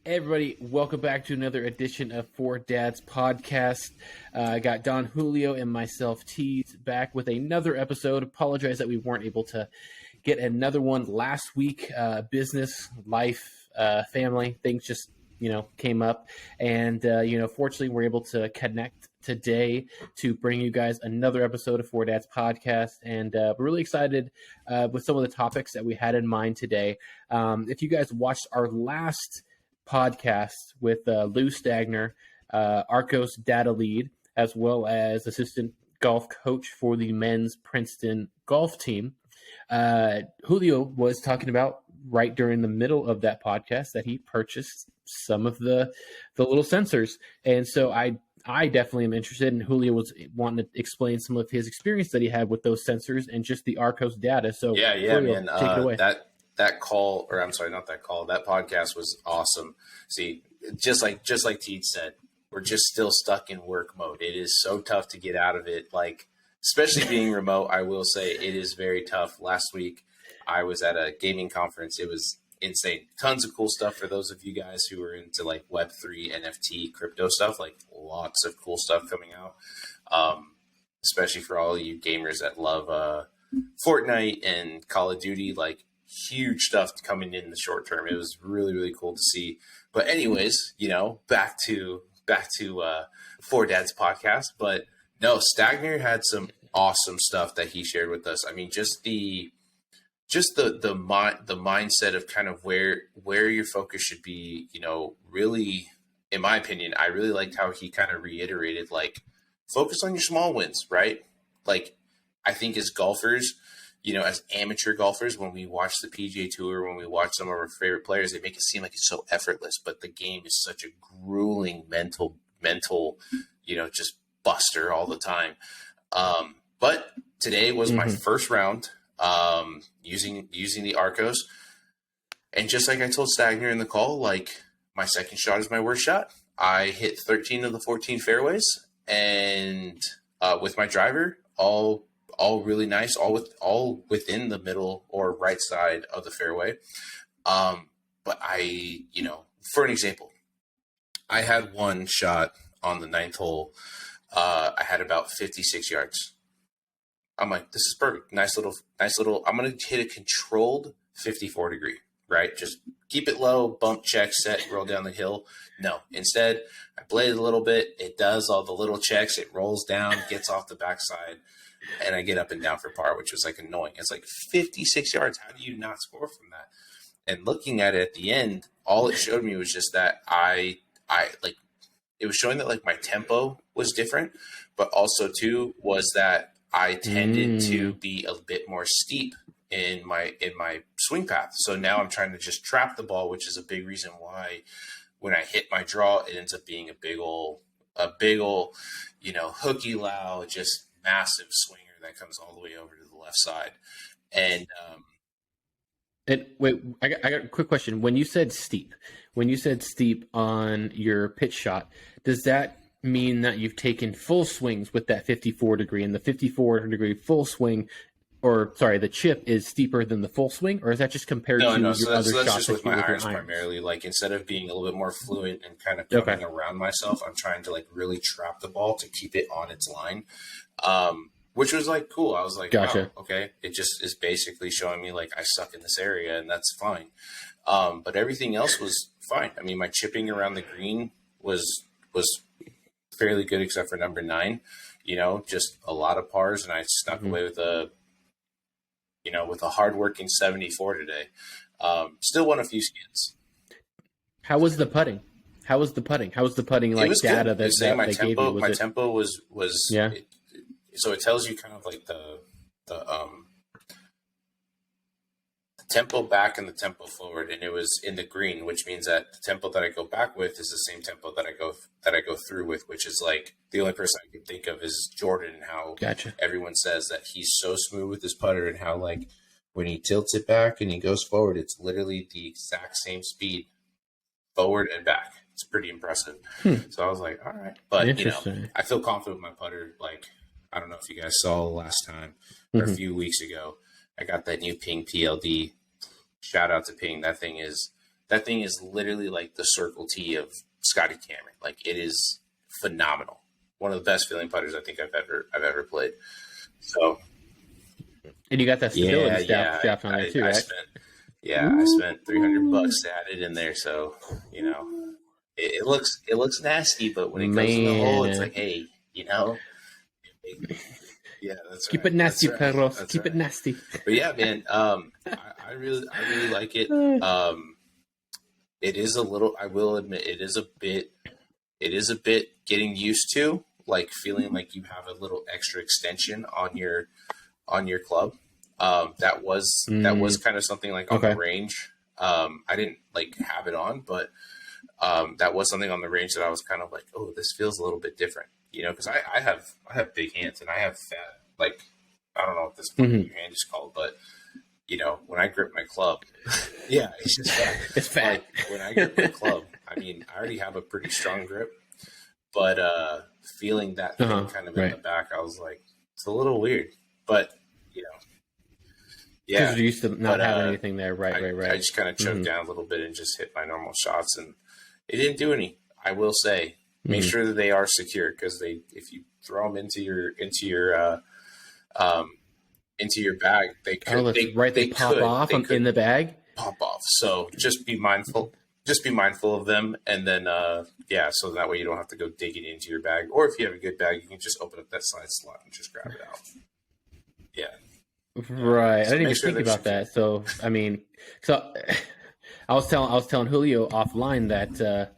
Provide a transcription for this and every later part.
Everybody, welcome back to another edition of Four Dads Podcast. I got Don Julio and myself, Tees, back with another episode. Apologize that we weren't able to get another one last week. Business, life, family, things just, came up. And, fortunately, we're able to connect today to bring you guys another episode of Four Dads Podcast. And we're really excited with some of the topics that we had in mind today. If you guys watched our last podcast with Lou Stagner, Arccos data lead, as well as assistant golf coach for the men's Princeton golf team. Julio was talking about right during the middle of that podcast that he purchased some of the little sensors. And so I definitely am interested, and Julio was wanting to explain some of his experience that he had with those sensors and just the Arccos data. So yeah, Julio, man. Take it away. That call, or I'm sorry, not that call. That podcast was awesome. See, just like Teed said, we're just still stuck in work mode. It is so tough to get out of it. Like, especially being remote, I will say it is very tough. Last week, I was at a gaming conference. It was insane. Tons of cool stuff for those of you guys who are into like Web3, NFT, crypto stuff. Like lots of cool stuff coming out. Especially for all of you gamers that love Fortnite and Call of Duty. Like, huge stuff coming in the short term. It was really, really cool to see. But anyways, back to Four Dads Podcast. But no, Stagner had some awesome stuff that he shared with us. I mean, just the mindset of kind of where your focus should be, really, in my opinion, I really liked how he kind of reiterated, like, focus on your small wins, right? Like, I think as golfers, as amateur golfers, when we watch the PGA Tour, when we watch some of our favorite players, they make it seem like it's so effortless, but the game is such a grueling mental, just buster all the time. But today was my first round using the Arccos. And just like I told Stagner in the call, like, my second shot is my worst shot. I hit 13 of the 14 fairways, and with my driver, all really nice, all within the middle or right side of the fairway. But I, for an example, I had one shot on the 9th hole. I had about 56 yards. I'm like, this is perfect. Nice little, I'm going to hit a controlled 54 degree, right? Just keep it low, bump, check, set, roll down the hill. No, instead I bladed a little bit. It does all the little checks. It rolls down, gets off the backside, and I get up and down for par, which was like annoying. It's like 56 yards. How do you not score from that? And looking at it at the end, all it showed me was just that I like, it was showing that like my tempo was different, but also too was that I tended to be a bit more steep in my swing path. So now I'm trying to just trap the ball, which is a big reason why when I hit my draw, it ends up being a big ol', hooky low, just massive swinger that comes all the way over to the left side. And wait, I got a quick question. When you said steep on your pitch shot, does that mean that you've taken full swings with that 54 degree, and the 54 degree full swing, the chip is steeper than the full swing, or is that just compared to your so other that's shots? just with my irons primarily. Like, instead of being a little bit more fluent and kind of coming around myself, I'm trying to like really trap the ball to keep it on its line. Which was like cool. I was like, gotcha. Wow, okay. It just is basically showing me like I suck in this area, and that's fine. But everything else was fine. I mean, my chipping around the green was fairly good, except for number 9. Just a lot of pars, and I snuck away with a hardworking 74 today. Still won a few skins. How was the putting? Like, data good. that my they tempo, gave you? My tempo was yeah. So it tells you kind of like the tempo back and the tempo forward, and it was in the green, which means that the tempo that I go back with is the same tempo that I go through with, which is like the only person I can think of is Jordan, and how everyone says that he's so smooth with his putter, and how like when he tilts it back and he goes forward, it's literally the exact same speed forward and back. It's pretty impressive. So I was like, all right, but I feel confident with my putter. Like, I don't know if you guys saw last time or a few weeks ago, I got that new Ping PLD. Shout out to Ping. That thing is That thing is literally like the Circle T of Scotty Cameron. Like, it is phenomenal. One of the best feeling putters I think I've ever played. So, And you got that stability shaft on there too, right? I spent $300 to add it in there. So, you know, it looks nasty, but when it goes in the hole, it's like, hey, you know, yeah, that's keep right. it nasty, That's right. perros. That's keep right. it nasty. But yeah, man, I really like it. It is a little. I will admit, it is a bit getting used to, like feeling like you have a little extra extension on your club. That was kind of something like on the range. I didn't like have it on, but that was something on the range that I was kind of like, oh, this feels a little bit different, you know, because I have big hands and I have fat, like, I don't know what this part of your hand is called, but you know, when I grip my club, yeah, it's just fat. It's fat. Like, when I grip my club, I mean, I already have a pretty strong grip, but feeling that thing kind of in the back, I was like, it's a little weird, but you know, yeah, because you're used to not having anything there, right. I just kind of choked down a little bit and just hit my normal shots, and it didn't do any. I will say, make sure that they are secure, because if you throw them into your bag, they could they pop off in the bag. Pop off. So just be mindful. Just be mindful of them, and then so that way you don't have to go digging into your bag. Or if you have a good bag, you can just open up that side slot and just grab it out. Yeah. Right. So I didn't even think about that. So I mean, I was telling Julio offline that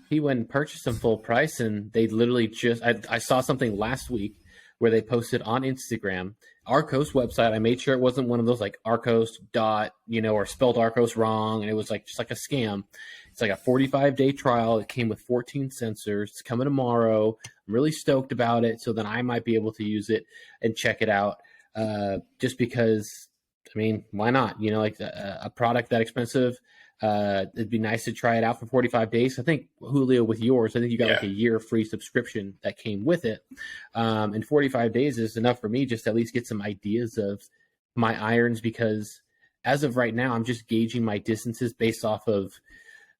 he went and purchased them full price, and they literally just I saw something last week where they posted on Instagram, Arccos website. I made sure it wasn't one of those like Arccos or spelled Arccos wrong, and it was like just like a scam. It's like a 45-day trial. It came with 14 sensors. It's coming tomorrow. I'm really stoked about it. So then I might be able to use it and check it out. Just because, I mean, why not? You know, like a product that expensive. It'd be nice to try it out for 45 days. I think, Julio, with yours, I think you got like a year free subscription that came with it. And 45 days is enough for me just to at least get some ideas of my irons, because as of right now, I'm just gauging my distances based off of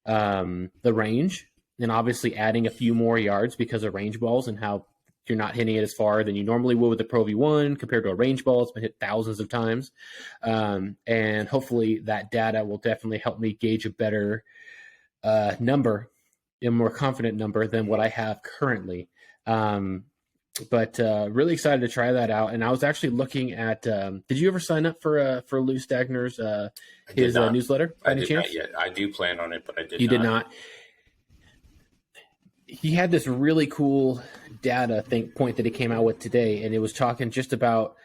the range, and obviously adding a few more yards because of range balls and how you're not hitting it as far than you normally would with the Pro V1 compared to a range ball. It's been hit thousands of times. And hopefully that data will definitely help me gauge a better number, a more confident number than what I have currently. But really excited to try that out. And I was actually looking at, did you ever sign up for Lou Stagner's his newsletter by any chance? Not yet. I do plan on it, but I did not. You did not? He had this really cool data point that he came out with today, and it was talking just about,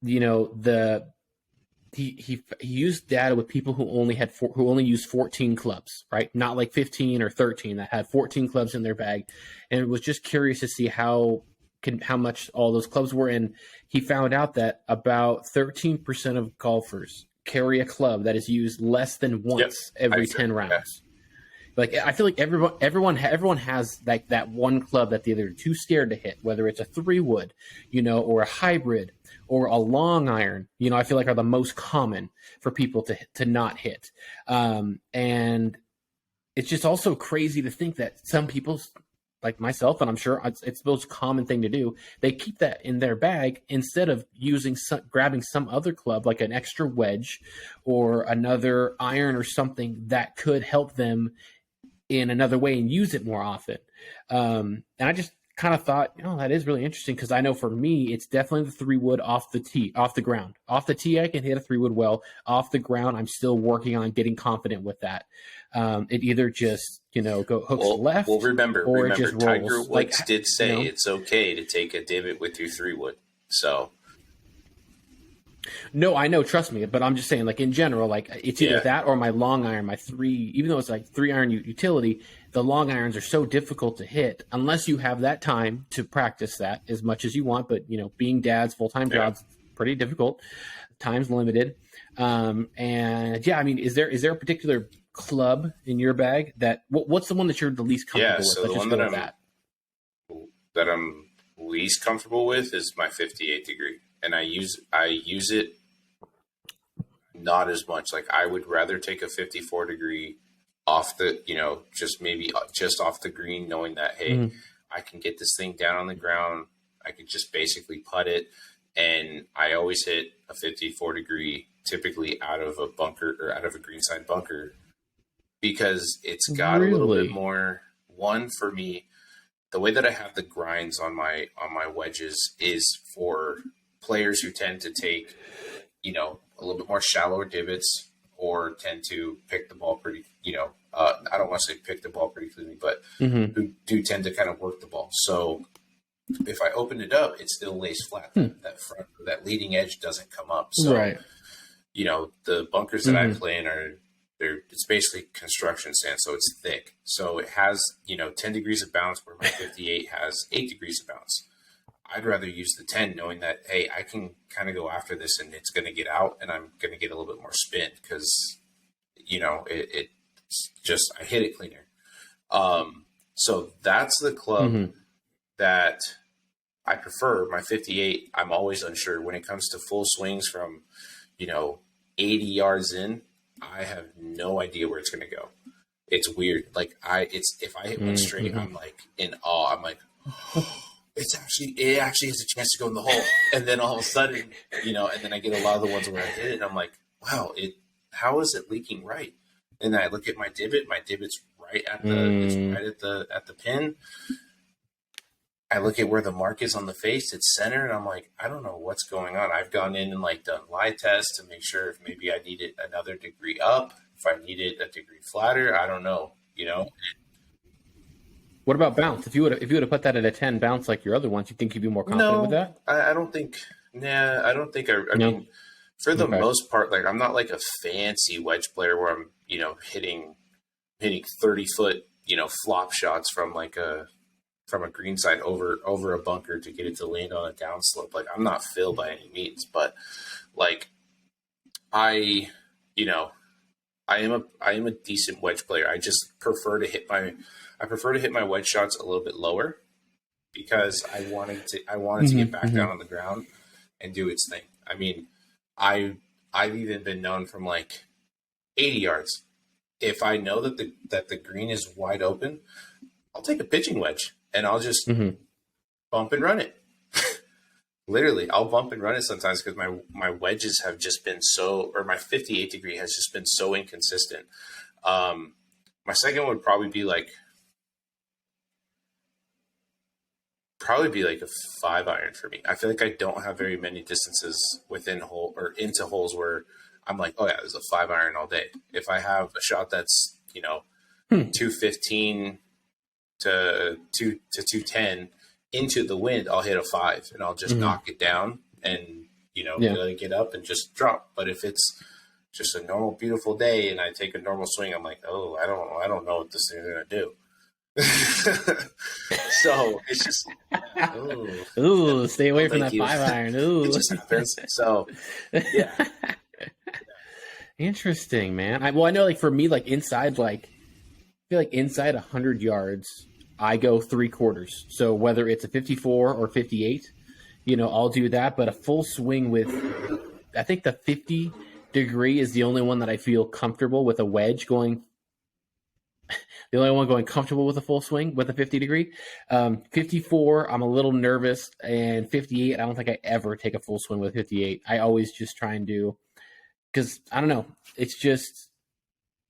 you know, he used data with people who only used 14 clubs, right? Not like 15 or 13 that had 14 clubs in their bag, and it was just curious to see how much all those clubs were. And he found out that about 13% of golfers carry a club that is used less than once every 10 rounds. Yeah. Like, I feel like everyone has like that one club that they're either too scared to hit, whether it's a 3-wood, you know, or a hybrid or a long iron, you know, I feel like are the most common for people to not hit. And it's just also crazy to think that some people, like myself, and I'm sure it's the most common thing to do, they keep that in their bag instead of grabbing some other club, like an extra wedge or another iron or something that could help them in another way and use it more often. And I just kind of thought, you know, that is really interesting, because I know for me, it's definitely the 3-wood off the ground. Off the tee, I can hit a 3-wood well. Off the ground, I'm still working on getting confident with that. It either just, you know, hooks left. Well, remember, it just rolls. Tiger Woods did say it's okay to take a divot with your 3-wood. So. No, I know, trust me, but I'm just saying, like, in general, like, it's either that or my long iron, my 3, even though it's like 3-iron utility, the long irons are so difficult to hit unless you have that time to practice that as much as you want. But, you know, being dads, full-time jobs, pretty difficult, time's limited. And I mean, is there a particular club in your bag what's the one that you're the least comfortable with? So the one that I'm least comfortable with is my 58 degree. And I use it not as much. Like I would rather take a 54 degree off the, just maybe just off the green, knowing that, hey, I can get this thing down on the ground. I can just basically putt it. And I always hit a 54 degree, typically out of a bunker or out of a greenside bunker, because it's got a little bit more. One, for me, the way that I have the grinds on my wedges is for players who tend to take, a little bit more shallower divots, or tend to pick the ball pretty, I don't want to say pick the ball pretty cleanly, but who do tend to kind of work the ball. So if I open it up, it still lays flat. That front, that leading edge doesn't come up. So, the bunkers that I play in it's basically construction sand, so it's thick. So it has, 10 degrees of bounce, where my 58 has 8 degrees of bounce. I'd rather use the 10, knowing that, hey, I can kind of go after this and it's going to get out, and I'm going to get a little bit more spin because, it's just, I hit it cleaner. So that's the club that I prefer. My 58, I'm always unsure when it comes to full swings from, 80 yards in. I have no idea where it's going to go. It's weird. Like if I hit one straight, I'm like in awe. I'm like, it actually has a chance to go in the hole. And then all of a sudden, and then I get a lot of the ones where I hit it, and I'm like, wow, how is it leaking right? And then I look at my divot. My divot's right at the pin. I look at where the mark is on the face, it's center, and I'm like, I don't know what's going on. I've gone in and done lie tests to make sure if maybe I need it another degree up, if I need it a degree flatter, I don't know, What about bounce? If you would have put that at a 10 bounce like your other ones, you think you'd be more confident with that? I don't think. I don't think. I mean, for the most part, like I'm not like a fancy wedge player where I'm, hitting 30-foot, flop shots from a greenside over a bunker to get it to land on a downslope. Like I'm not Phil by any means, but like I am a decent wedge player. I just prefer to hit my wedge shots a little bit lower because I wanted to get back down on the ground and do its thing. I mean, I've even been known from 80 yards. If I know that the green is wide open, I'll take a pitching wedge and I'll just bump and run it. Literally, I'll bump and run it sometimes because my wedges have just been or my 58 degree has just been so inconsistent. My second would probably be a 5-iron for me. I feel like I don't have very many distances within hole or into holes where I'm like, oh yeah, there's a 5-iron all day. If I have a shot that's 215 to 210 into the wind, I'll hit a 5 and I'll just knock it down and let it get up and just drop. But if it's just a normal beautiful day and I take a normal swing, I'm like, oh, I don't know what this thing's gonna do. So it's just stay away from that 5-iron. It just happens. So yeah. Interesting, man. I know for me, inside, I feel like inside 100 yards, I go 3/4. So whether it's a 54 or 58, I'll do that. But a full swing with, I think the 50 degree is the only one that I feel comfortable with a wedge going. The only one going comfortable with a full swing with a 50 degree. 54, I'm a little nervous. And 58, I don't think I ever take a full swing with 58. I always just try and do, because I don't know. It's just,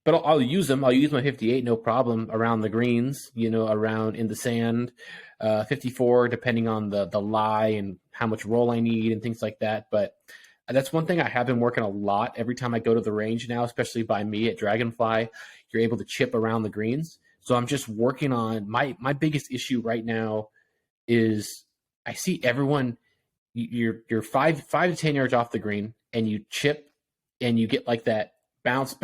but I'll use them. I'll use my 58, no problem, around the greens, around in the sand. 54, depending on the lie and how much roll I need and things like that. But that's one thing I have been working a lot. Every time I go to the range now, especially by me at Dragonfly, you're able to chip around the greens. So I'm just working on my biggest issue right now is I see everyone, you're 5 to 10 yards off the green and you chip and you get that bounce,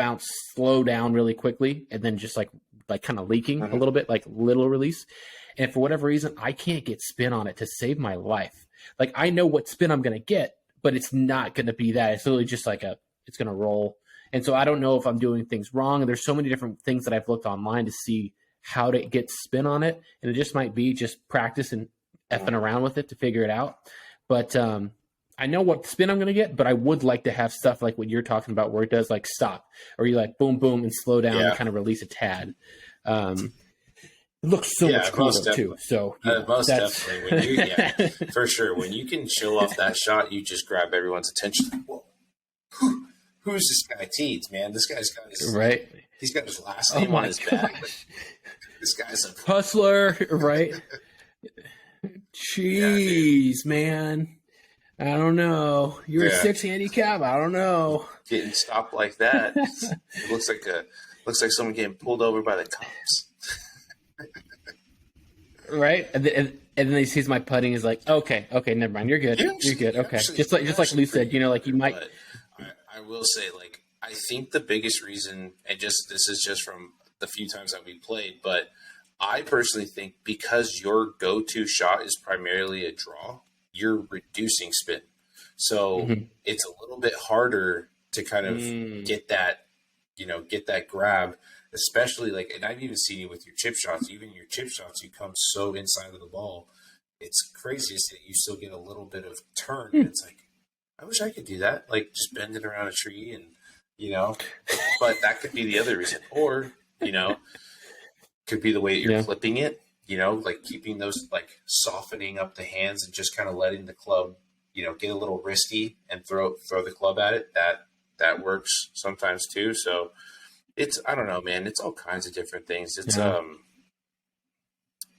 slow down really quickly, and then just like kind of leaking a little bit, little release. And for whatever reason, I can't get spin on it to save my life. I know what spin I'm going to get, but it's not going to be that. It's literally just it's going to roll. And so I don't know if I'm doing things wrong. And there's so many different things that I've looked online to see how to get spin on it. And it just might be just practice and effing around with it to figure it out. But I know what spin I'm going to get, but I would like to have stuff like what you're talking about where it does like stop or you like boom, boom and slow down and kind of release a tad. It looks so much cooler too. So most definitely, when you, for sure, when you can show off that shot, you just grab everyone's attention. Whoa, who's this guy? Teeds, man. This guy's got his right. He's got his last name on his back. This guy's a hustler, right? Jeez, man. I don't know. You're a 6 handicap. I don't know. Getting stopped like that. It looks like someone getting pulled over by the cops. Right, and then he sees my putting. Is like, okay, never mind. You're good. You're good. Okay, just like Lou said, like you might. I will say, like, I think the biggest reason, and this is just from the few times that we played, but I personally think because your go-to shot is primarily a draw, you're reducing spin, so it's a little bit harder to kind of get that grab. Especially like, and I've even seen you with your chip shots. Even your chip shots, you come so inside of the ball. It's crazy to see that you still get a little bit of turn. And it's like, I wish I could do that. Like just bend it around a tree and, but that could be the other reason. Or, could be the way that you're flipping it, like keeping those, like softening up the hands and just kind of letting the club, get a little risky and throw the club at it. That works sometimes too. So, I don't know, man. It's all kinds of different things. It's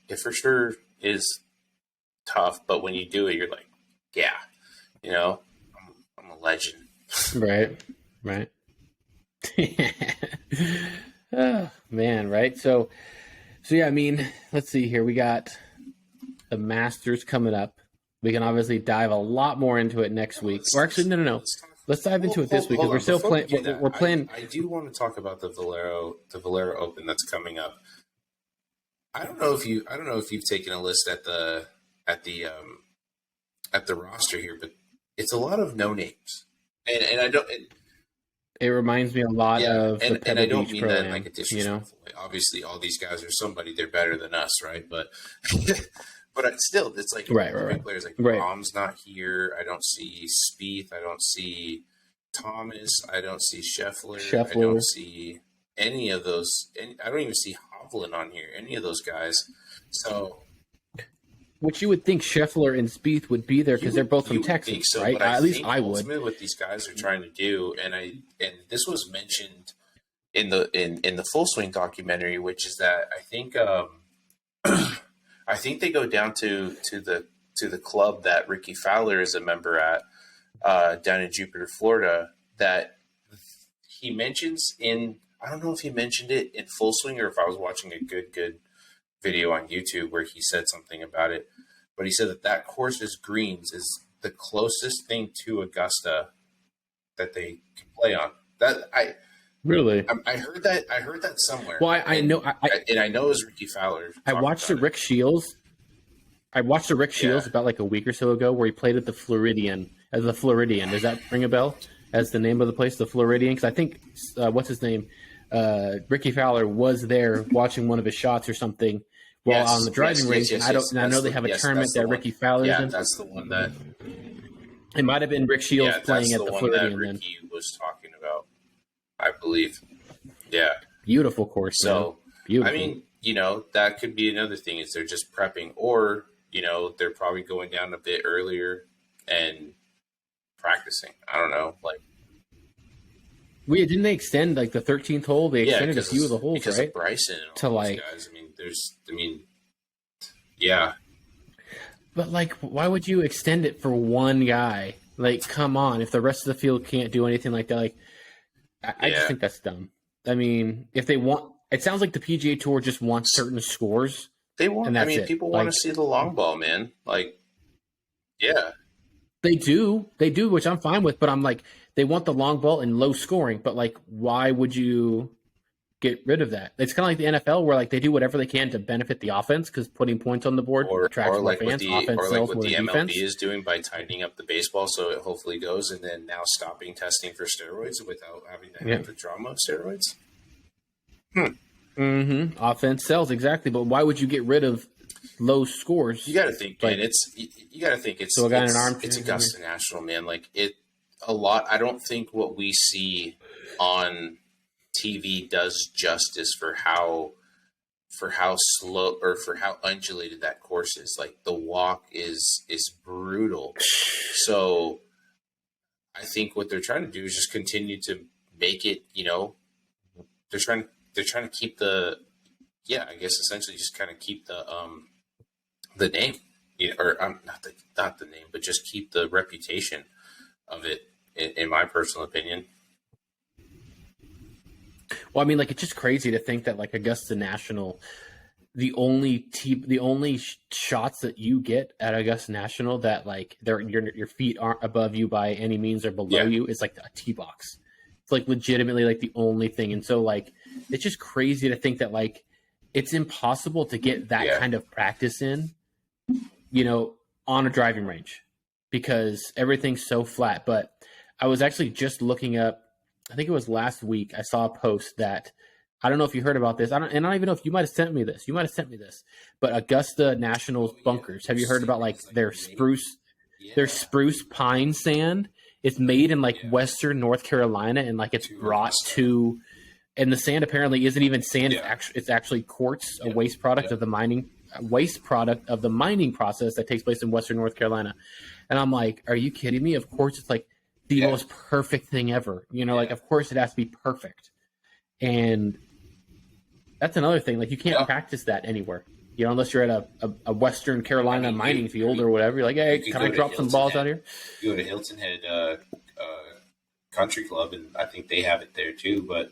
it for sure is tough, but when you do it, you're like, I'm a legend. Right. Oh, man, right? So yeah, I mean, let's see here. We got the Masters coming up. We can obviously dive a lot more into it next week. Or actually, no. Let's dive into it this week because we're still playing. We're playing. I do want to talk about the Valero Open that's coming up. I don't know if you've taken a list at the roster here, but it's a lot of no names, and I don't. It reminds me a lot of the and I don't Beach mean Pro-Am, that in like a disrespectful way. Obviously, all these guys are somebody. They're better than us, right? But still, it's like big players like Brahms not here. I don't see Spieth. I don't see Thomas. I don't see Scheffler. I don't see any of those. I don't even see Hovland on here. Any of those guys. So, which you would think Scheffler and Spieth would be there because they're both from Texas, so, right? At least I would. Ultimately, what these guys are trying to do, and this was mentioned in the Full Swing documentary, which is that I think. I think they go down to the club that Ricky Fowler is a member at down in Jupiter, Florida, that he mentions in, I don't know if he mentioned it in Full Swing or if I was watching a good video on YouTube where he said something about it, but he said that course's greens is the closest thing to Augusta that they can play on. Really? I heard that somewhere. Well, I know, I know it was Ricky Fowler. I watched the Rick Shields. I watched the Rick Shields about like a week or so ago, where he played at the Floridian. As the Floridian, does that ring a bell? As the name of the place, the Floridian? Because I think what's his name, Ricky Fowler was there watching one of his shots or something while on the driving range. And I know they have a tournament that Ricky Fowler's in. Yeah, that's the one that. It might have been Rick Shields playing at the Floridian. That Ricky was talking about. I believe. Yeah. Beautiful course. So, beautiful. I mean, that could be another thing is they're just prepping or, they're probably going down a bit earlier and practicing. I don't know. Like, didn't they extend like the 13th hole? They extended a few of the holes, because right? Of Bryson and to all these guys. Yeah. But like, why would you extend it for one guy? Like, come on. If the rest of the field can't do anything like that, like, I just think that's dumb. I mean, if they want, it sounds like the PGA Tour just wants certain scores. They want. People want to see the long ball, man. Like, yeah, they do, which I'm fine with. But I'm like, they want the long ball and low scoring. But like, why would you get rid of that? It's kind of like the NFL, where like they do whatever they can to benefit the offense because putting points on the board attracts more fans. Offense sells more than defense. MLB is doing by tightening up the baseball, so it hopefully goes, and then now stopping testing for steroids without having to have the drama of steroids. Offense sells, exactly. But why would you get rid of low scores. You got to think, man. You got to think it's so a guy in an armchair. It's Augusta National, man. Like a lot. I don't think what we see on TV does justice for how slow or for how undulated that course is. Like the walk is brutal. So I think what they're trying to do is just continue to make it, they're trying to keep I guess essentially just kind of keep the name, or not the name, but just keep the reputation of it in my personal opinion. Well, I mean, like, it's just crazy to think that, like, Augusta National, the only shots that you get at Augusta National that, like, your feet aren't above you by any means or below you is, like, a tee box. It's, like, legitimately, like, the only thing. And so, like, it's just crazy to think that, like, it's impossible to get that kind of practice in, on a driving range because everything's so flat. But I was actually just looking up, I think it was last week, I saw a post that, I don't know if you heard about this. I don't even know if you might have sent me this. But Augusta National's bunkers. Have you heard about like their spruce pine sand? It's made in like Western North Carolina, and like it's brought to, and the sand apparently isn't even sand. It's actually quartz, a waste product of the mining process that takes place in Western North Carolina. And I'm like, are you kidding me? Of course, it's like the most perfect thing ever. Like, of course it has to be perfect. And that's another thing. Like, you can't practice that anywhere, unless you're at a Western Carolina mining field or whatever. You're like, hey, can I drop some balls out here? You go to Hilton Head Country Club, and I think they have it there too. But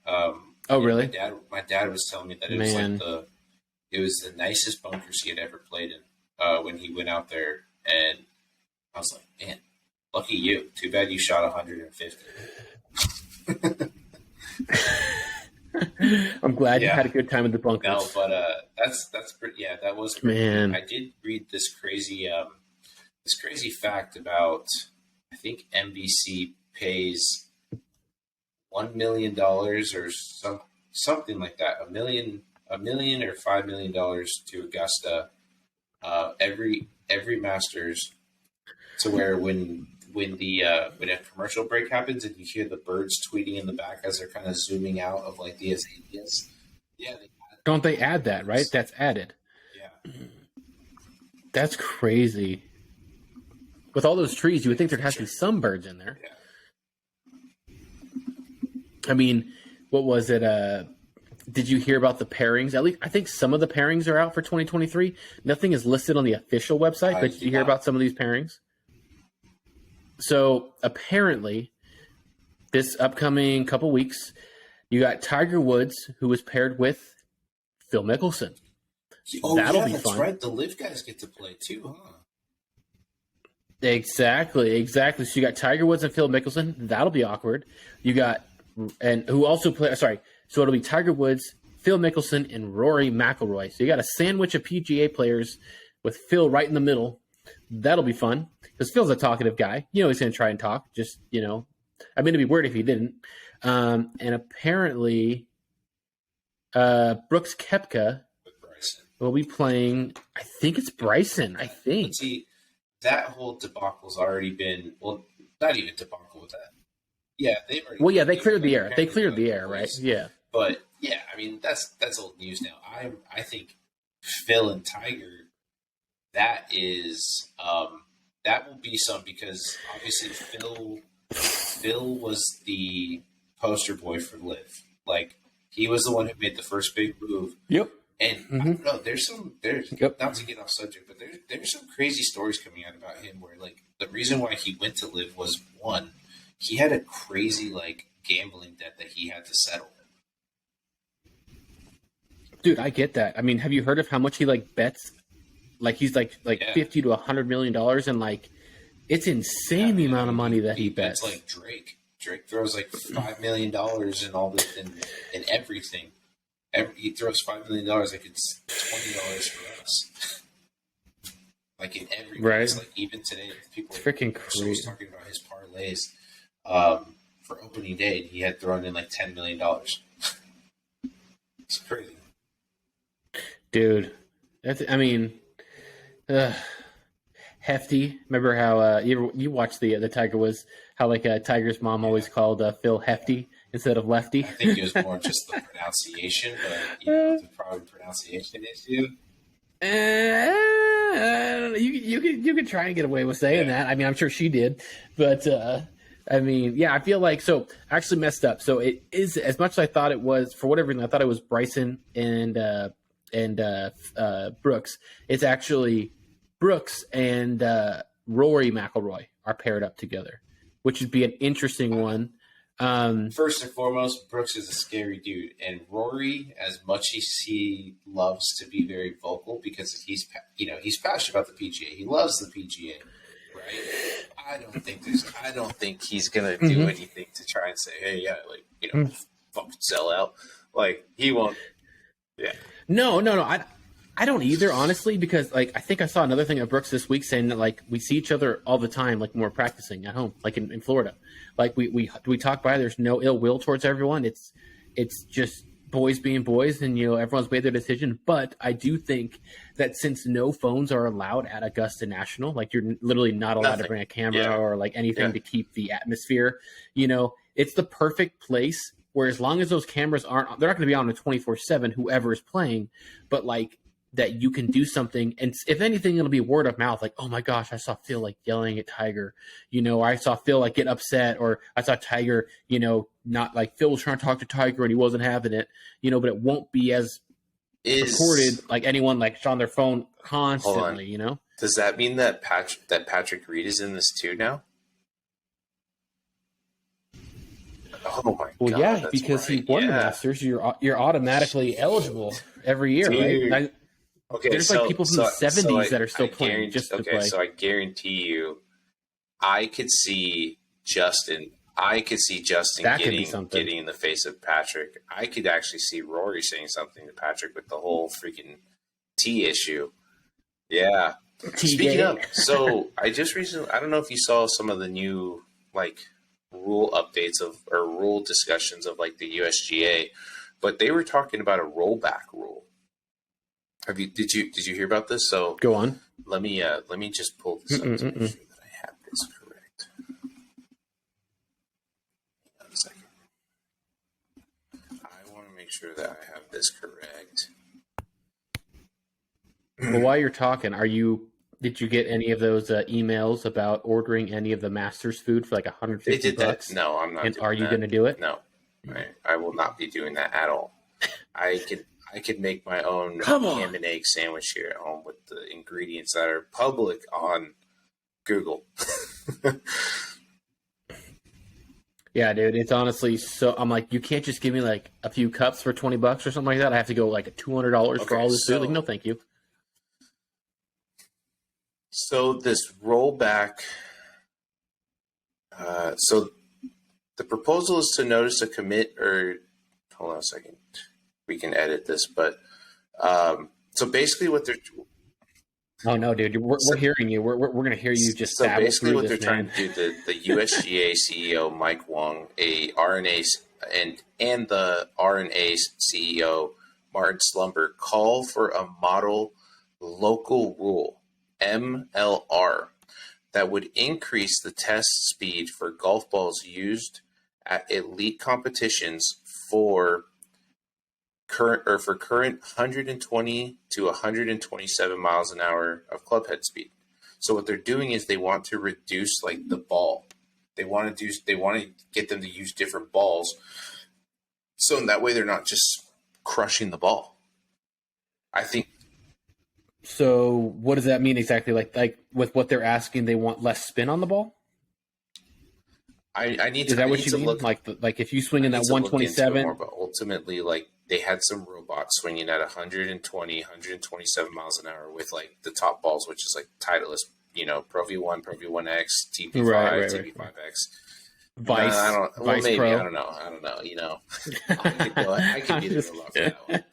oh, really? My dad was telling me that it was the nicest bunkers he had ever played in when he went out there, and I was like, man, lucky you. Too bad you shot 150. I'm glad you had a good time in the bunkers. No, but that's pretty. Yeah, that was pretty. Man. I did read this crazy fact about, I think NBC pays $1 million or something like that, $1 million or $5 million to Augusta every Masters, to where when a commercial break happens and you hear the birds tweeting in the back as they're kind of zooming out of like the azaleas. Yeah. Don't they add that, right? That's added. Yeah. That's crazy. With all those trees, you would think there'd have to be some birds in there. Yeah. I mean, what was it? Did you hear about the pairings? At least I think some of the pairings are out for 2023. Nothing is listed on the official website, but did you hear about some of these pairings? So apparently, this upcoming couple weeks, you got Tiger Woods, who was paired with Phil Mickelson. Oh, that'll be fun. Right. The Live guys get to play too, huh? Exactly. So you got Tiger Woods and Phil Mickelson. That'll be awkward. You got, and who also play? Sorry. So it'll be Tiger Woods, Phil Mickelson, and Rory McIlroy. So you got a sandwich of PGA players with Phil right in the middle. That'll be fun because Phil's a talkative guy. He's going to try and talk. Just, I mean, it'd be weird if he didn't. And apparently, Brooks Koepka will be playing. I think it's Bryson. I think. See, that whole debacle's already been. Well, not even debacle with that. Yeah, they've already. Well, yeah, they cleared the air. They cleared the air, right? Yeah. But yeah, I mean that's old news now. I think Phil and Tiger. That is that will be some, because obviously Phil was the poster boy for Live. Like, he was the one who made the first big move. Yep. And I don't know, there's not to get off subject, but there's some crazy stories coming out about him where, like, the reason why he went to Live was, one, he had a crazy, like, gambling debt that he had to settle. Dude, I get that. I mean, have you heard of how much he like bets? Like, he's like $50 to $100 million, and like, it's insane the amount of money that he bets. It's like Drake. Drake throws like $5 million in all this in everything. He throws $5 million like it's $20 for us. Like, in every place. Like, even today, people it's freaking crazy. Talking about his parlays for opening day, he had thrown in like $10 million. It's crazy. Dude, I mean, uh, Hefty. Remember how you watched the Tiger was how like Tiger's mom Yeah, always called Phil Hefty instead of Lefty. I think it was more just the pronunciation, but it's probably a pronunciation issue. You could try and get away with saying Yeah. that. I mean, I'm sure she did, but I mean, yeah, I feel like so I actually messed up. So it is as much as I thought it was for whatever reason. I thought it was Bryson and Brooks. It's actually Brooks and Rory McIlroy are paired up together, which would be an interesting one. First and foremost, Brooks is a scary dude, and Rory, as much as he loves to be very vocal because he's passionate about the PGA, he loves the PGA, right? I don't think he's gonna do anything to try and say, hey, yeah, like fucking sell out. Like he won't. Yeah. No. I don't either, honestly, because like I think I saw another thing of Brooks this week saying that like we see each other all the time, like when we're practicing at home, like in Florida. Like we talk by. There's no ill will towards everyone. It's just boys being boys, and everyone's made their decision. But I do think that since no phones are allowed at Augusta National, like you're literally not allowed to bring a camera or like anything to keep the atmosphere. It's the perfect place where as long as those cameras aren't, they're not going to be on a 24/7. Whoever is playing, but like that you can do something, and if anything it'll be word of mouth, like, oh my gosh, I saw Phil like yelling at Tiger, or I saw Phil like get upset, or I saw Tiger, not like Phil was trying to talk to Tiger and he wasn't having it, but it won't be as recorded like anyone like on their phone constantly. Does that mean that Patrick Reed is in this too now? Oh my well, god! yeah, because he won the Masters, you're automatically eligible every year, Dude. right? Okay, there's like people from the 70s that are still playing just to play. So I guarantee you, I could see Justin getting in the face of Patrick. I could actually see Rory saying something to Patrick with the whole freaking tee issue. Yeah. Speaking of, so I just recently, I don't know if you saw some of the new like rule updates or rule discussions of like the USGA, but they were talking about a rollback rule. Did you hear about this? So go on. Let me just pull this up to make sure that I have this correct. Hang on a second. I want to make sure that I have this correct. Well, while you're talking, did you get any of those emails about ordering any of the Masters food for like $150? They did that. No, I'm not. And are you going to do it? No, I will not be doing that at all. I could make my own ham and egg sandwich here at home with the ingredients that are public on Google. Yeah, dude, it's honestly so. I'm like, you can't just give me like a few cups for $20 or something like that. I have to go like $200 for all this food. Like, no, thank you. So this rollback. So the proposal is to notice a commit or hold on a second. We can edit this, but so basically what they're oh no, dude, we're hearing you. We're going to hear you just so basically what they're this, trying to do. The USGA CEO Mike Wong, a RNA and the RNA CEO Martin Slumber call for a model local rule MLR that would increase the test speed for golf balls used at elite competitions for current 120 to 127 miles an hour of club head speed. So what they're doing is they want to reduce like the ball. They want to get them to use different balls. So in that way they're not just crushing the ball. I think. So what does that mean exactly? Like with what they're asking, they want less spin on the ball? I need to. Is that what you mean? Look, like if you swing in that 127, but ultimately, like they had some robots swinging at 120, 127 miles an hour with like the top balls, which is like Titleist, Pro V1, Pro V1X, TP5, right. TP5X. Vice, I don't. Well, Vice maybe Pro. I don't know. I could be the robot for that one.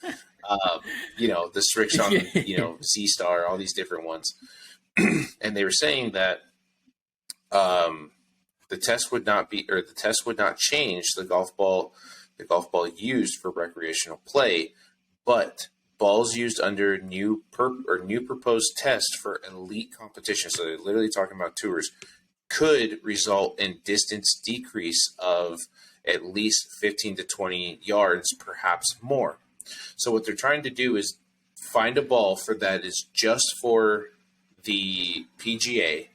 The Strixon, Z Star, all these different ones, and they were saying that. The test would not change the golf ball used for recreational play, but balls used under new proposed test for elite competition, so they're literally talking about tours, could result in distance decrease of at least 15 to 20 yards, perhaps more. So what they're trying to do is find a ball for that is just for the PGA,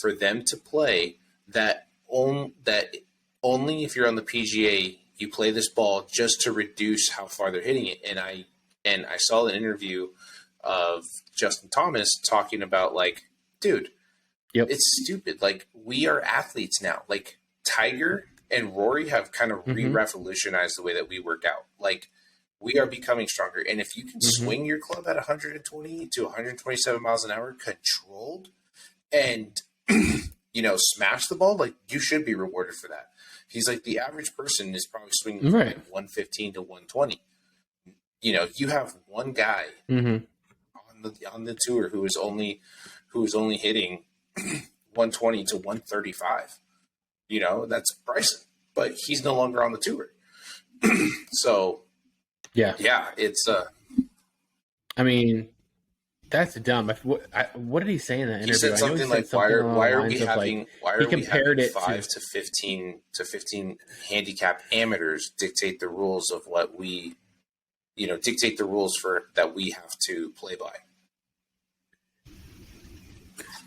for them to play that only if you're on the PGA you play this ball, just to reduce how far they're hitting it. And I saw an interview of Justin Thomas talking about, like, dude, it's stupid. Like, we are athletes now. Like, Tiger and Rory have kind of re-revolutionized the way that we work out. Like, we are becoming stronger. And if you can swing your club at 120 to 127 miles an hour controlled and, smash the ball, like, you should be rewarded for that. He's like, the average person is probably swinging from like 115 to 120. You have one guy on the tour who is only hitting 120 to 135. That's Bryson, but he's no longer on the tour. So, yeah, it's. I mean, that's dumb. What did he say in that interview? He said something like, "Why are we having 5 to 15 handicap amateurs dictate the rules of what we, dictate the rules for that we have to play by?"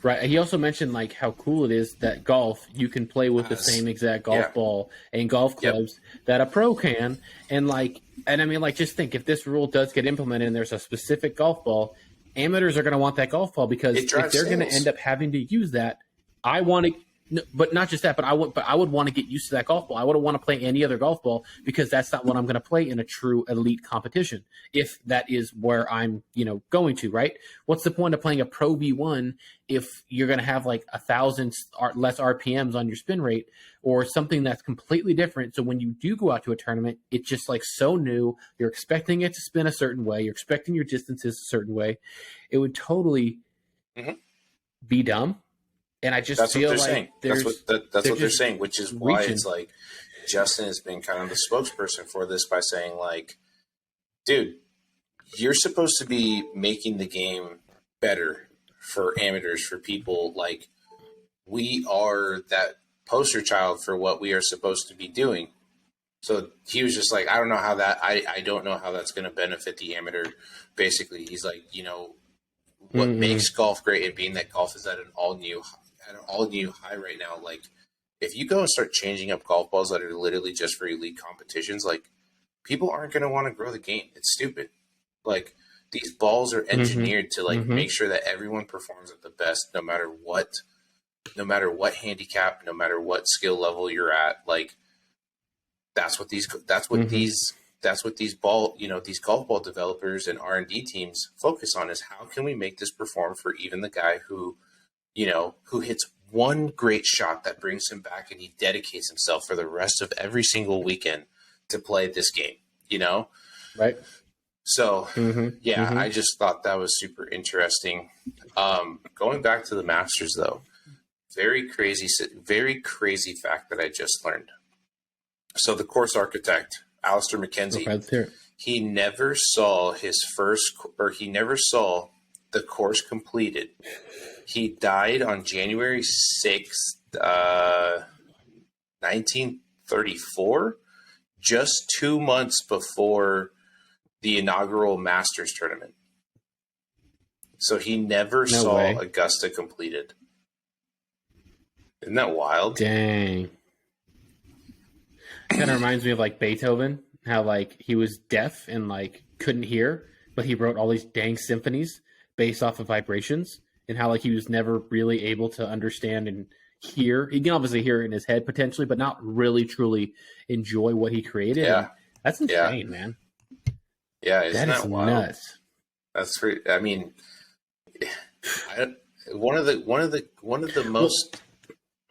Right. He also mentioned like how cool it is that golf you can play with the same exact golf ball and golf clubs that a pro can, and I mean, like, just think, if this rule does get implemented and there's a specific golf ball, amateurs are going to want that golf ball, because if they're going to end up having to use that, I want to. But not just that, but I would want to get used to that golf ball. I wouldn't want to play any other golf ball, because that's not what I'm going to play in a true elite competition. If that is where I'm, going to, right? What's the point of playing a Pro V1 if you're going to have like 1,000 less RPMs on your spin rate, or something that's completely different? So when you do go out to a tournament, it's just like so new. You're expecting it to spin a certain way. You're expecting your distances a certain way. It would totally be dumb. And I just feel like that's what they're saying, which is why it's like Justin has been kind of the spokesperson for this by saying, like, dude, you're supposed to be making the game better for amateurs, for people. Like, we are that poster child for what we are supposed to be doing. So he was just like, I don't know how that's going to benefit the amateur. Basically, he's like, what makes golf great, and being that golf is at an all new high right now. Like, if you go and start changing up golf balls that are literally just for elite competitions, like, people aren't going to want to grow the game. It's stupid. Like, these balls are engineered to make sure that everyone performs at the best, no matter what handicap, no matter what skill level you're at. Like, that's what these golf ball developers and R&D teams focus on, is how can we make this perform for even the guy who hits one great shot that brings him back, and he dedicates himself for the rest of every single weekend to play this game, Right. So, I just thought that was super interesting. Going back to the Masters, though, very crazy fact that I just learned. So the course architect, Alistair McKenzie, he never saw the course completed. He died on January 6th, 1934, just 2 months before the inaugural Masters tournament. So he never saw Augusta completed. Isn't that wild? Dang. Kind of reminds me of like Beethoven, how like he was deaf and like couldn't hear, but he wrote all these dang symphonies based off of vibrations, and how like he was never really able to understand and hear. He can obviously hear it in his head potentially, but not really truly enjoy what he created. Yeah. And that's insane, man. Yeah, isn't that wild? Nuts. That's pretty. I mean, one of the most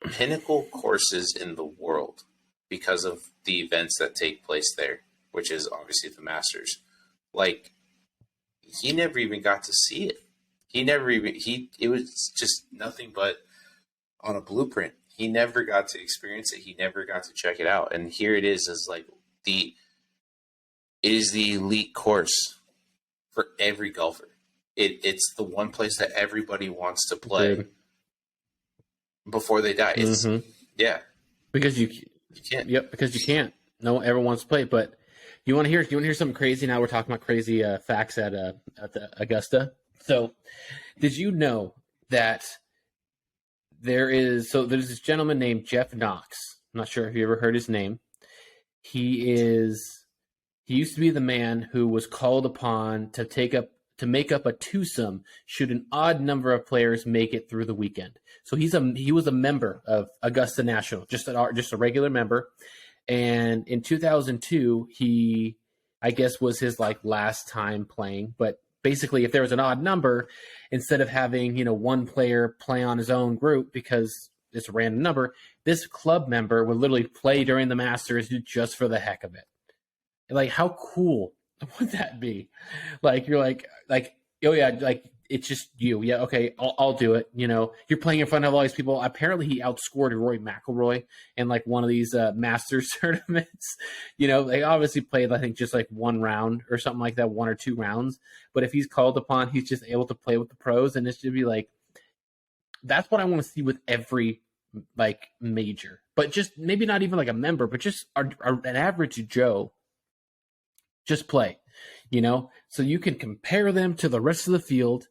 pinnacle courses in the world, because of the events that take place there, which is obviously the Masters. Like, he never even got to see it. It was just nothing but on a blueprint. He never got to experience it. He never got to check it out. And here it is like it is the elite course for every golfer. It's the one place that everybody wants to play before they die. It's yeah, because you can't. Yep, because you can't. No one ever wants to play. But you want to hear something crazy? Now we're talking about crazy facts at the Augusta. So, did you know that there's this gentleman named Jeff Knox? I'm not sure if you ever heard his name. He used to be the man who was called upon to make up a twosome should an odd number of players make it through the weekend. So he was a member of Augusta National, just a regular member. And in 2002, he, I guess, was his last time playing. But basically, if there was an odd number, instead of having one player play on his own group because it's a random number, this club member would literally play during the Masters just for the heck of it. Like, how cool would that be? Like, you're like, oh yeah, like it's just you. Yeah, okay, I'll do it. You're playing in front of all these people. Apparently, he outscored Rory McIlroy in one of these Masters tournaments. They obviously played, I think, just one round or something like that, 1 or 2 rounds. But if he's called upon, he's just able to play with the pros, and it should be that's what I want to see with every major. But just maybe not even a member, but just an average Joe. Just play, so you can compare them to the rest of the field.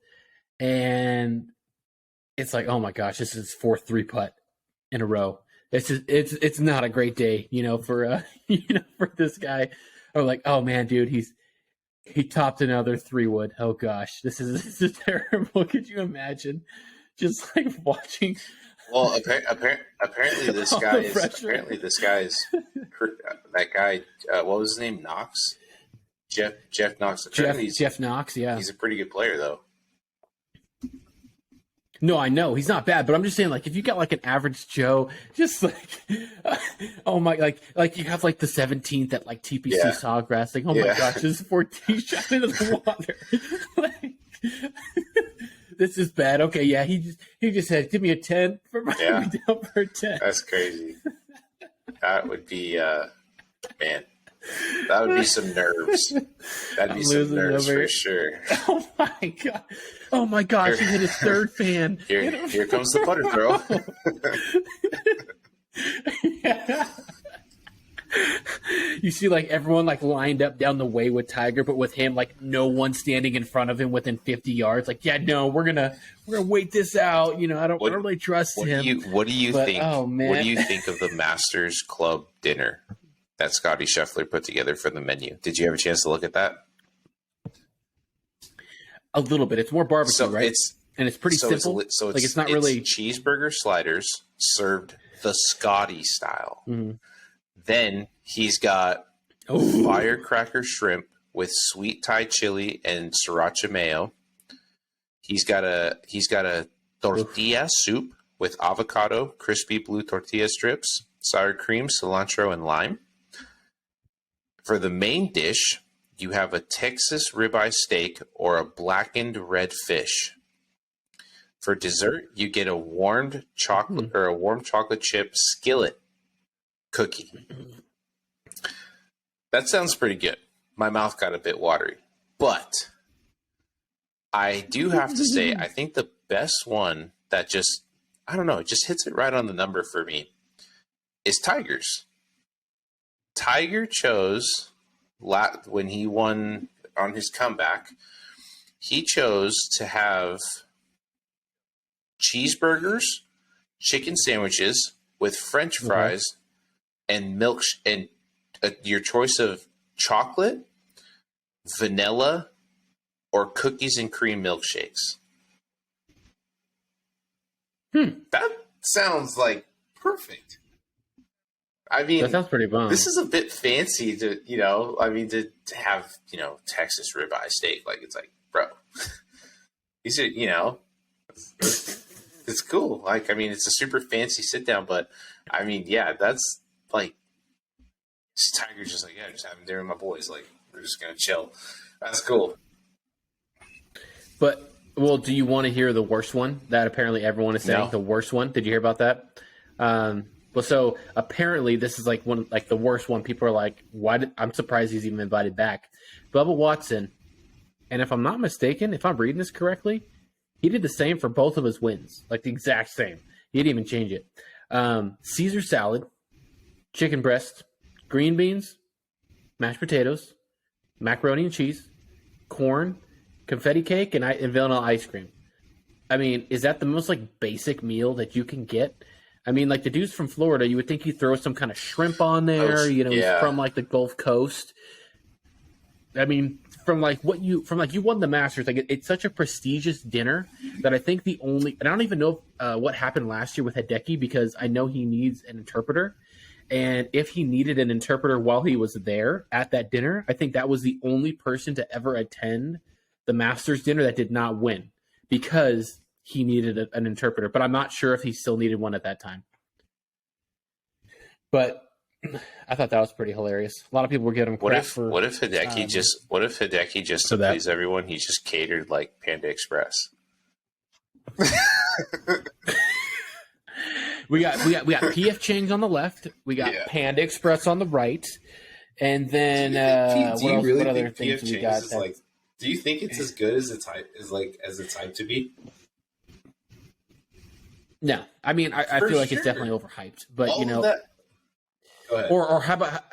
And it's oh my gosh, this is his 4th 3-putt in a row. It's not a great day, for for this guy. Or oh man, dude, he topped another 3-wood. Oh gosh, this is terrible. Could you imagine just watching? Well, apparently this guy is that guy. What was his name? Knox. Jeff Knox. Jeff Knox, yeah. He's a pretty good player, though. No, I know. He's not bad, but I'm just saying, if you got an average Joe, just oh my, you have the 17th at TPC Sawgrass, oh my gosh, this is 14 shot into the water. This is bad. Okay, yeah, he just said, give me a 10 for my down for a 10. That's crazy. That would be, man. That would be some nerves. That'd be some nerves for sure. Oh my god! Oh my gosh! He hit his 3rd fan. Here comes the putter throw. Yeah. You see, everyone lined up down the way with Tiger, but with him, no one standing in front of him within 50 yards. No, we're gonna wait this out. I don't really trust him. What do you think? Oh man, what do you think of the Masters Club dinner that Scotty Scheffler put together for the menu? Did you have a chance to look at that? A little bit. It's more barbecue, right? It's pretty simple. It's not really cheeseburger sliders served the Scotty style. Mm-hmm. Then he's got firecracker shrimp with sweet Thai chili and sriracha mayo. He's got a tortilla soup with avocado, crispy blue tortilla strips, sour cream, cilantro, and lime. For the main dish, you have a Texas ribeye steak or a blackened red fish. For dessert, you get a warmed chocolate or a warm chocolate chip skillet cookie. That sounds pretty good. My mouth got a bit watery. But I do have to say, I think the best one that just, I don't know, it just hits it right on the number for me is Tiger's. Tiger chose, when he won on his comeback, he chose to have cheeseburgers, chicken sandwiches with French fries, and milk, and your choice of chocolate, vanilla, or cookies and cream milkshakes. That sounds perfect. I mean, that sounds pretty bomb. This is a bit fancy to have, Texas ribeye steak. It's bro, these are, it's cool. It's a super fancy sit down, but that's Tiger's just just having dinner with my boys. We're just going to chill. That's cool. But, well, do you want to hear the worst one that apparently everyone is saying? No. The worst one? Did you hear about that? Well, so apparently this is the worst one. People are why I'm surprised he's even invited back. Bubba Watson And if I'm not mistaken, if I'm reading this correctly, he did the same for both of his wins, like the exact same. He didn't even change it. Caesar salad, chicken breast, green beans, mashed potatoes, macaroni and cheese, corn, confetti cake, and vanilla ice cream. I mean, is that the most like basic meal that you can get? I mean, like the dude's from Florida, you would think he'd throw some kind of shrimp on there. You know, he's from like the Gulf Coast. I mean, you won the Masters. Like it's such a prestigious dinner that I think and I don't even know what happened last year with Hideki, because I know he needs an interpreter. And if he needed an interpreter while he was there at that dinner, I think that was the only person to ever attend the Masters dinner that did not win, because he needed an interpreter. But I'm not sure if he still needed one at that time. But I thought that was pretty hilarious. A lot of people were getting crap for. What if Hideki just to please everyone, he just catered like Panda Express? we got PF Chang's on the left. We got Panda Express on the right, and then what other things we got? Do you think it's as good as it's hyped to be? No, I mean I feel like it's definitely overhyped, but All of that. Go ahead. Or how about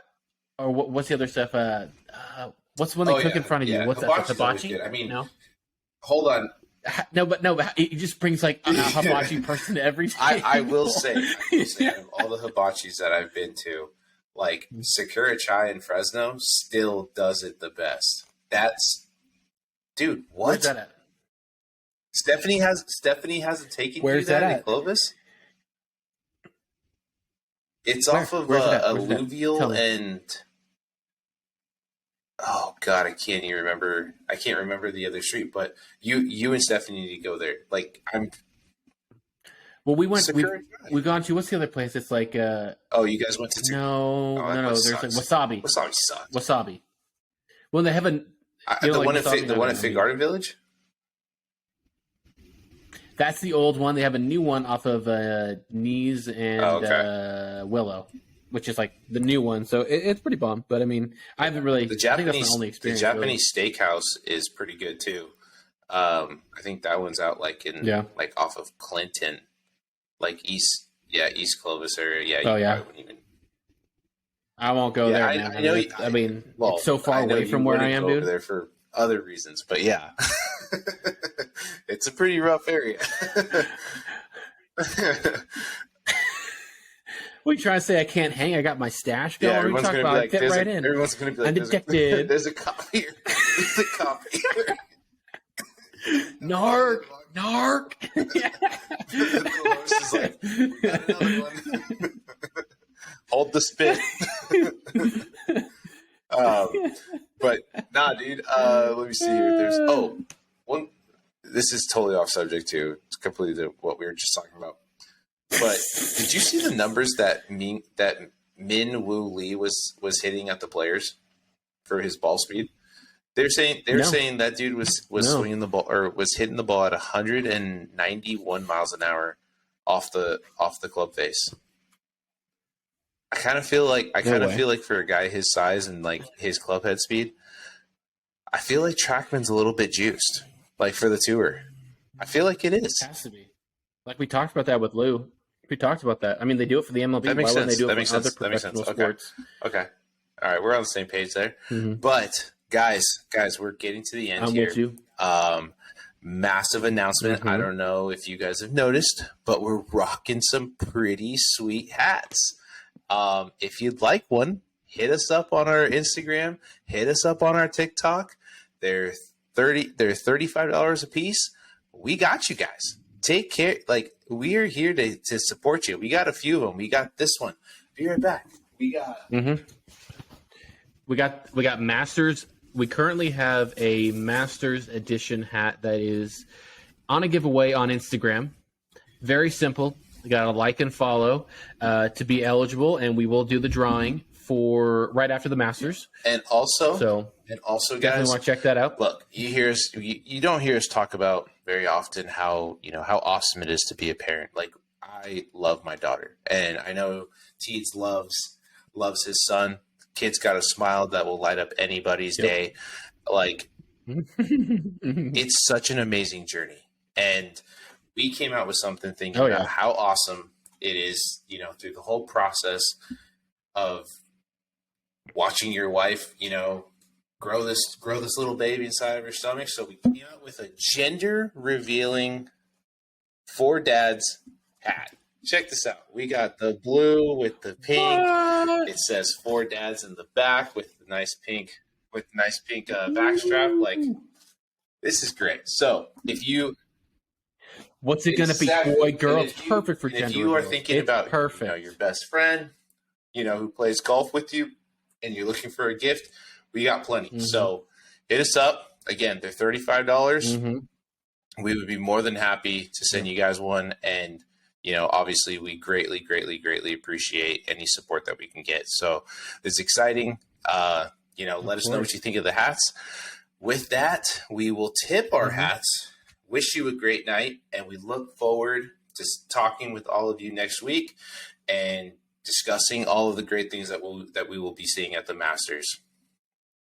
what's the other stuff? What's the one they cook in front of you? What's that? Hibachi? I mean, no. Hold on. No, it just brings like a hibachi person to every. I will say, out of all the hibachis that I've been to, like Sakura Chai in Fresno still does it the best. Dude, what? Where's that at? Stephanie hasn't taken Where's you that that in at? Clovis. It's off of Alluvial and oh god, I can't remember the other street. But you and Stephanie need to go there. Like we've gone to, what's the other place? It's like oh, you guys went to no. There's like Wasabi. Wasabi sucks. Wasabi. Well, they have the one at Fig Garden Village. That's the old one. They have a new one off of Knees and Willow, which is like the new one. So it's pretty bomb. But I mean, I haven't really. I think that's my only experience. The Japanese steakhouse is pretty good too. I think that one's out like like off of Clinton, like East Clovis area. Yeah. Oh yeah. I won't go there. Man. I know. It's so far away from where I am, dude. Over there for other reasons, but yeah. It's a pretty rough area. What are you trying to say? I can't hang. I got my stash going. Everyone's going to be like, fit right in. Everyone's going to be like, I'm detected. There's a cop here. There's a cop here. Narc. The horse is like, got another one. Hold the spit. But nah, dude. Let me see here. There's one. This is totally off subject too. It's completely what we were just talking about. But did you see the numbers that Min Woo Lee was hitting at the players for his ball speed? They're saying that dude was swinging the ball or was hitting the ball at 191 miles an hour off the club face. I kind of feel like for a guy his size and like his club head speed, I feel like Trackman's a little bit juiced. Like for the tour, I feel like it is. It has to be. Like we talked about that with Lou. We talked about that. I mean, they do it for the MLB. That makes Why wouldn't sense. they do it That for other professional sports? Okay. All right, we're on the same page there. Mm-hmm. But guys, we're getting to the end I'm here. with you. Massive announcement. Mm-hmm. I don't know if you guys have noticed, but we're rocking some pretty sweet hats. If you'd like one, hit us up on our Instagram. Hit us up on our TikTok. They're $35 a piece. We got you guys. Take care. Like we are here to support you. We got a few of them. We got this one. Be right back. We got Masters. We currently have a Masters edition hat that is on a giveaway on Instagram. Very simple. You got to like and follow to be eligible, and we will do the drawing for right after the Masters. And also, guys, want to check that out. Look, you don't hear us talk about very often how awesome it is to be a parent. Like I love my daughter, and I know Teets loves his son. Kid's got a smile that will light up anybody's day. Like It's such an amazing journey. And we came out with something thinking Oh, about yeah. how awesome it is, through the whole process of watching your wife, grow this little baby inside of her stomach. So we came out with a gender revealing Fore Dads hat. Check this out. We got the blue with the pink. What? It says Fore Dads in the back with the nice pink backstrap. Like, this is great. So if you What's it going to be, Exactly. boy, girl? And It's perfect for gender if you are reveals. thinking It's about perfect. your best friend, who plays golf with you, and you're looking for a gift, we got plenty. Mhm. So hit us up. Again, they're $35. Mhm. We would be more than happy to send you guys one. And, obviously we greatly, greatly, greatly appreciate any support that we can get. So it's exciting. Let us know what you think of the hats. With that, we will tip our hats. Wish you a great night. And we look forward to talking with all of you next week and discussing all of the great things that we will be seeing at the Masters.